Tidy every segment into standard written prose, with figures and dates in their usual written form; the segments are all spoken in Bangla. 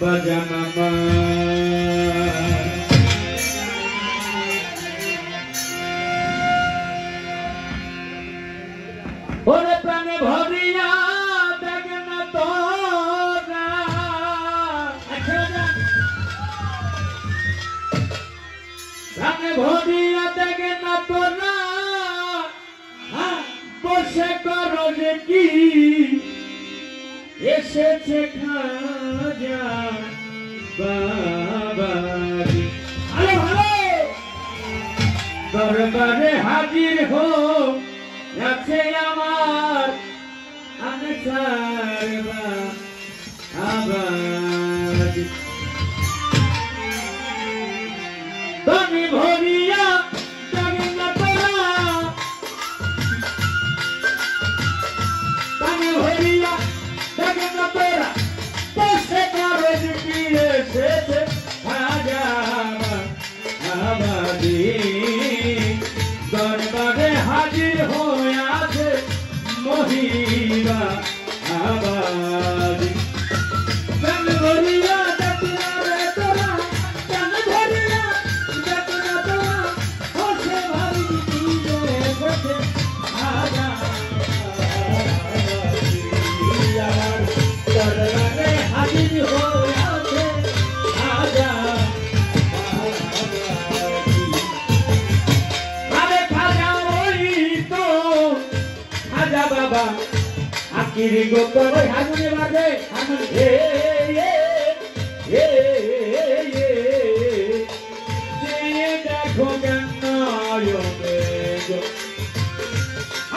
বাজানা মা ওরে প্রাণে ভরিয়া দেখে না তোরা প্রাণে ভরিয়া দেখে না তোরা বসে করো যে কি এসেছে খাজা বাবাজি ভালো ভালো দরবারে হাজির হো আছে আমার আনসার বাবাজি তুমি ভরিয়া জাগে না তোরা তুমি ভরিয়া জাগে না তোরা বসে করো যে কি এসেছে খাজা বাবাজি দরবারে হাজির হয়ে আছে মহিবা আবাদি প্রাণ ভরিয়া দেখনা রে তোরা প্রাণ ভরিয়া দেখনা তোরা বসে ভাবি দিলে বসে আজা দরবারে হাজির হয়ে আছে আজা বাবা আকিরি গোপন হাগুনে বাজে হাগুন এ দেখো কেন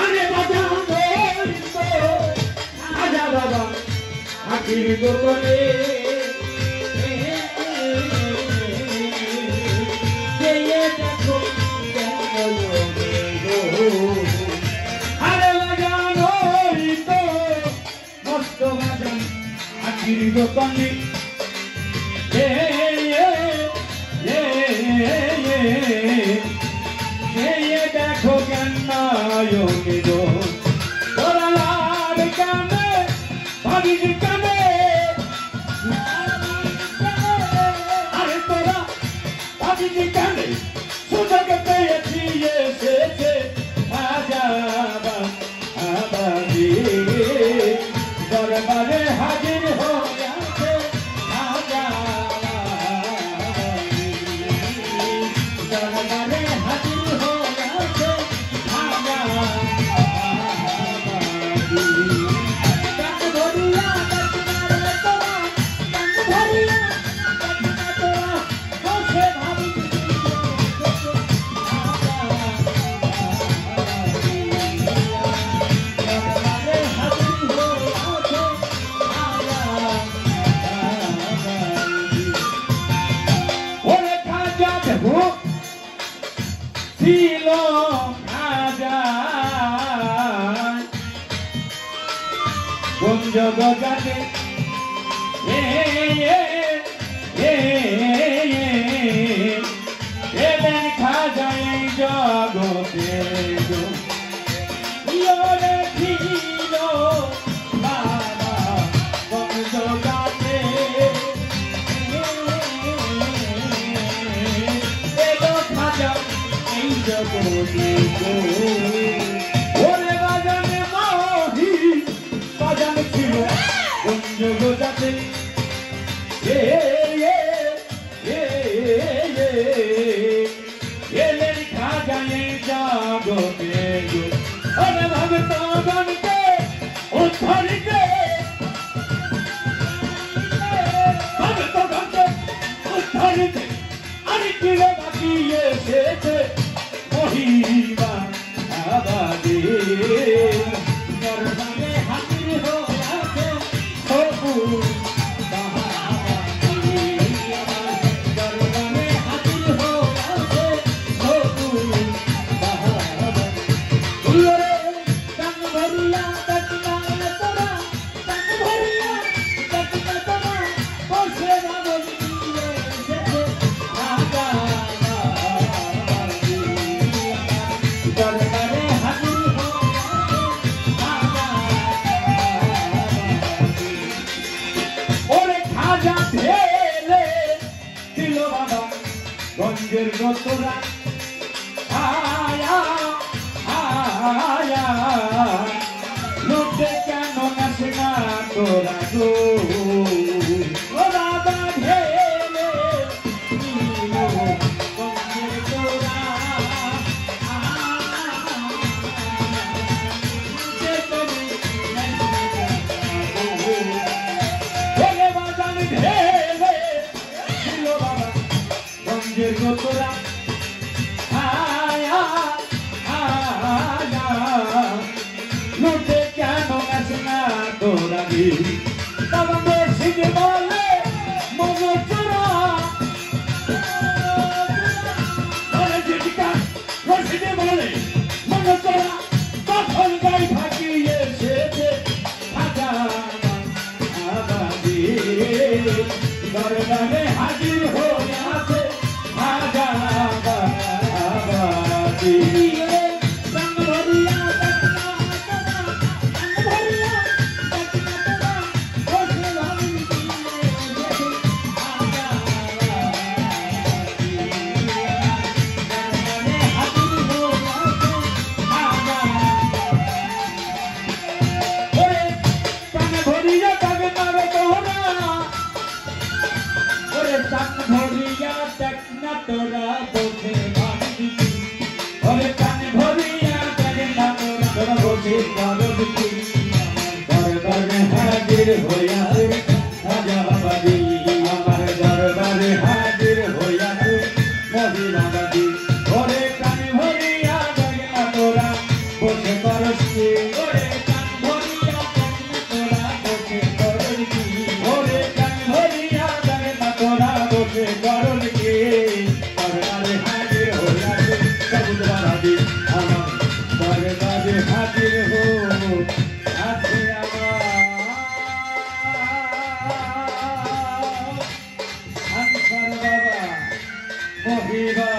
আরে বাজানো আজা বাবা আকিরি গোপনে দেখো Kirigo Kandi, देखो कन्ना योगी दो, तोरा लाल काने, भाभी जी काने, अरे तोरा भाभी जी काने, सुधा करते ये से आजा बाबाजी, दरबारे हाजिर हो जाते आजा दरबारे हाजिर हो जाते आजा तन भरिया तन तोरा तन भरिया तन तोरा बसे भाभी Silo Aja Bunjogo Gate Elen Kaja Jogo Tego Yore Silo Baba Bunjogo Gate Elo Kaja ওরে বাজানে মহি বাজান ছিল বঞ্জগ যাতে এলেন খাজায় জগতে ওরে ভক্তগণকে উদ্ধারিতে ভক্তগণকে উদ্ধারিতে আরে কিলো বাকি এসেছে মহিমা আবাদে দরবারে হাজির হয়ে আছে সবুজ দরবারে হাজির হয়ে আছে সবুজ তন ভরিয়া দেখনা তোরা তন ভরিয়া দেখনা তোরা বসে ভাবি এসেছে রাজা দরবারে হাজির হয়ে আছে ঢেলে দিল বাবা গঞ্জের গতরা আয়া আয়া লোকে কেন নাচে না তোরা গো ও বাবা ঢেলে দিল গঞ্জের গতরা তোরা আয়া আয়া লুটে কেন গাছ না তোরা রে বাবা মুর্শিদ বলে মনো চোরা বলে জিটিকা মুর্শিদ বলে মনো চোরা কখন গাই ফাঁকিয়ে এসেছে হাজা আবাদি দরবারে হাজির হয়ে আছে হাজা আবাদি ভরিয়া দেখ না তোরা বসে ভাবি ওরে কান ভরিয়া দেখ না তোরা বসে ভাবি দরবারে হাজির হইয়া রাজাবাদী আমার দরবারে হাজির হইয়া মহিলাবাদী ওরে কান ভরিয়া দেখ না তোরা বসে করছি ওরে কান ভরিয়া দেখ না তোরা বসে করছি ওরে কান ভরিয়া দেখ না তোরা বসে করছি দরবারে হাজির হইয়া সবুজ বারাদি আমার দরবারে হাজির হো আছে আমার আনসার বাবা মহিবা